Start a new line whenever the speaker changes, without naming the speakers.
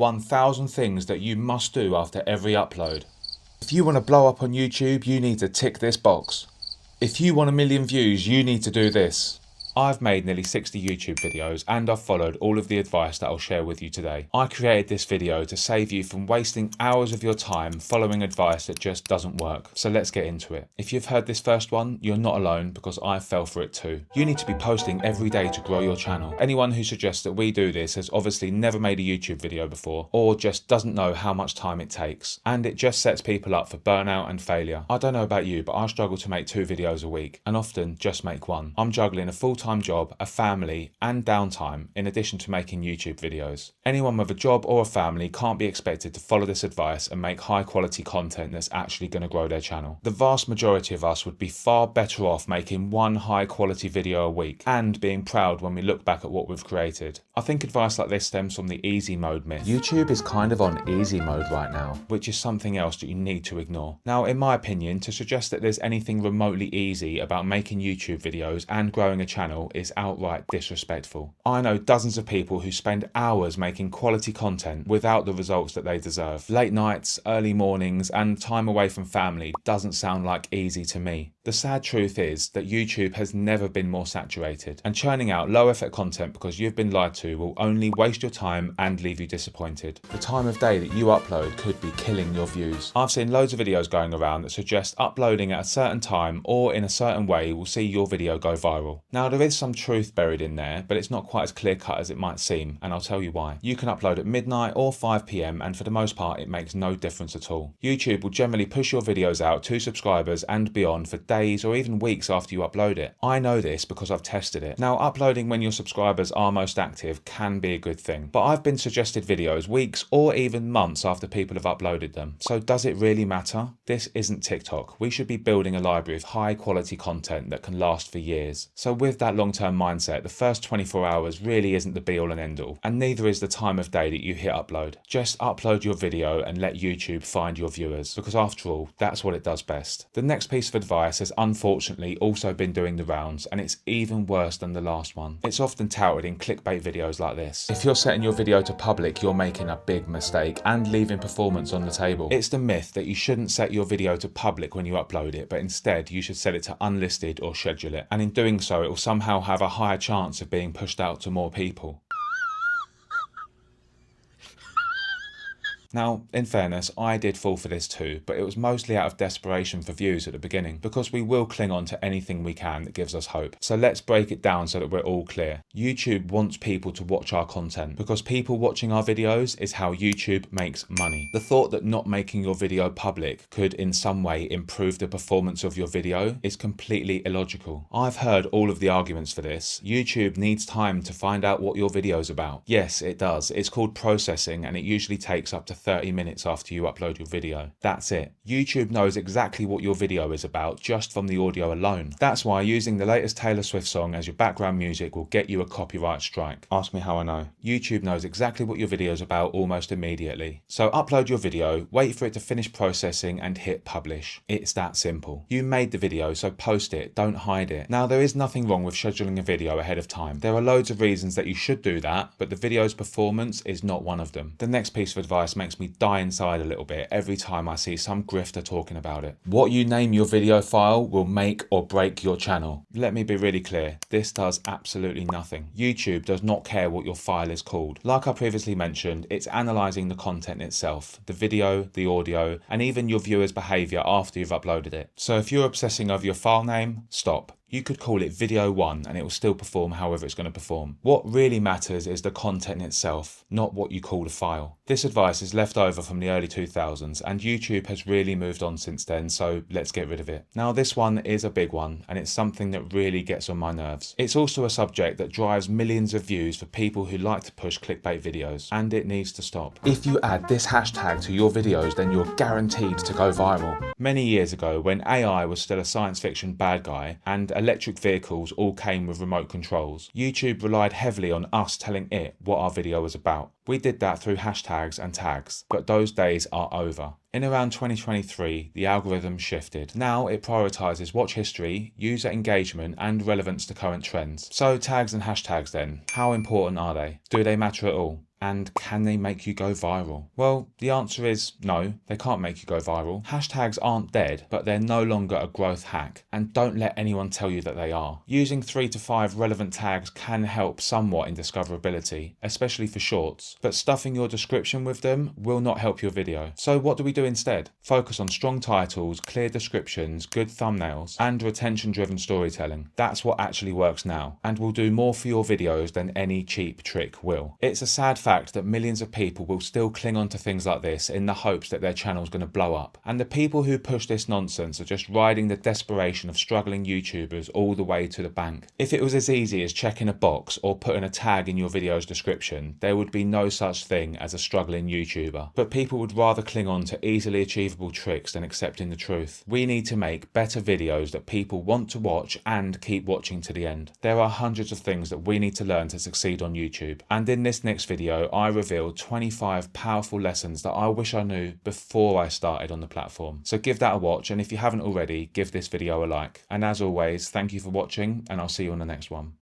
1000 things that you must do after every upload. If you want to blow up on YouTube, you need to tick this box. If you want 1 million views, you need to do this. I've made nearly 60 YouTube videos and I've followed all of the advice that I'll share with you today. I created this video to save you from wasting hours of your time following advice that just doesn't work. So let's get into it. If you've heard this first one, you're not alone because I fell for it too. You need to be posting every day to grow your channel. Anyone who suggests that we do this has obviously never made a YouTube video before or just doesn't know how much time it takes. And it just sets people up for burnout and failure. I don't know about you, but I struggle to make 2 videos a week and often just make 1. I'm juggling a full-time job, a family and downtime in addition to making YouTube videos. Anyone with a job or a family can't be expected to follow this advice and make high quality content that's actually going to grow their channel. The vast majority of us would be far better off making 1 high quality video a week and being proud when we look back at what we've created. I think advice like this stems from the easy mode myth. YouTube is kind of on easy mode right now, which is something else that you need to ignore. Now, in my opinion, to suggest that there's anything remotely easy about making YouTube videos and growing a channel is outright disrespectful. I know dozens of people who spend hours making quality content without the results that they deserve. Late nights, early mornings, and time away from family doesn't sound like easy to me. The sad truth is that YouTube has never been more saturated, and churning out low effort content because you've been lied to will only waste your time and leave you disappointed. The time of day that you upload could be killing your views. I've seen loads of videos going around that suggest uploading at a certain time or in a certain way will see your video go viral. Now, there is some truth buried in there, but it's not quite as clear cut as it might seem, and I'll tell you why. You can upload at midnight or 5 PM and for the most part it makes no difference at all. YouTube will generally push your videos out to subscribers and beyond for days or even weeks after you upload it. I know this because I've tested it. Now, uploading when your subscribers are most active can be a good thing, but I've been suggested videos weeks or even months after people have uploaded them. So does it really matter? This isn't TikTok. We should be building a library of high quality content that can last for years. So with that long-term mindset, the first 24 hours really isn't the be-all and end-all, and neither is the time of day that you hit upload. Just upload your video and let YouTube find your viewers, because after all, that's what it does best. The next piece of advice has unfortunately also been doing the rounds, and it's even worse than the last one. It's often touted in clickbait videos like this. If you're setting your video to public, you're making a big mistake and leaving performance on the table. It's the myth that you shouldn't set your video to public when you upload it, but instead you should set it to unlisted or schedule it, and in doing so it will somehow have a higher chance of being pushed out to more people. Now, in fairness, I did fall for this too, but it was mostly out of desperation for views at the beginning, because we will cling on to anything we can that gives us hope. So let's break it down so that we're all clear. YouTube wants people to watch our content, because people watching our videos is how YouTube makes money. The thought that not making your video public could in some way improve the performance of your video is completely illogical. I've heard all of the arguments for this. YouTube needs time to find out what your video is about. Yes, it does. It's called processing, and it usually takes up to 30 minutes after you upload your video. That's it. YouTube knows exactly what your video is about just from the audio alone. That's why using the latest Taylor Swift song as your background music will get you a copyright strike. Ask me how I know. YouTube knows exactly what your video is about almost immediately. So upload your video, wait for it to finish processing and hit publish. It's that simple. You made the video, so post it, don't hide it. Now, there is nothing wrong with scheduling a video ahead of time. There are loads of reasons that you should do that, but the video's performance is not one of them. The next piece of advice makes me die inside a little bit every time I see some grifter talking about it. What you name your video file will make or break your channel. Let me be really clear, this does absolutely nothing. YouTube does not care what your file is called. Like I previously mentioned, it's analysing the content itself, the video, the audio, and even your viewers' behaviour after you've uploaded it. So if you're obsessing over your file name, stop. You could call it video 1 and it will still perform however it's going to perform. What really matters is the content itself, not what you call a file. This advice is left over from the early 2000s and YouTube has really moved on since then, so let's get rid of it. Now, this one is a big one and it's something that really gets on my nerves. It's also a subject that drives millions of views for people who like to push clickbait videos, and it needs to stop. If you add this hashtag to your videos, then you're guaranteed to go viral. Many years ago, when AI was still a science fiction bad guy and electric vehicles all came with remote controls, YouTube relied heavily on us telling it what our video was about. We did that through hashtags and tags, but those days are over. In around 2023, the algorithm shifted. Now it prioritises watch history, user engagement and relevance to current trends. So tags and hashtags then, how important are they? Do they matter at all? And can they make you go viral? Well, the answer is no, they can't make you go viral. Hashtags aren't dead, but they're no longer a growth hack, and don't let anyone tell you that they are. Using 3 to 5 relevant tags can help somewhat in discoverability, especially for shorts, but stuffing your description with them will not help your video. So what do we do instead? Focus on strong titles, clear descriptions, good thumbnails, and retention-driven storytelling. That's what actually works now, and will do more for your videos than any cheap trick will. It's a sad fact that millions of people will still cling on to things like this in the hopes that their channel's going to blow up. And the people who push this nonsense are just riding the desperation of struggling YouTubers all the way to the bank. If it was as easy as checking a box or putting a tag in your video's description, there would be no such thing as a struggling YouTuber. But people would rather cling on to easily achievable tricks than accepting the truth. We need to make better videos that people want to watch and keep watching to the end. There are hundreds of things that we need to learn to succeed on YouTube, and in this next video I reveal 25 powerful lessons that I wish I knew before I started on the platform. So give that a watch, and if you haven't already, give this video a like. And as always, thank you for watching, and I'll see you on the next one.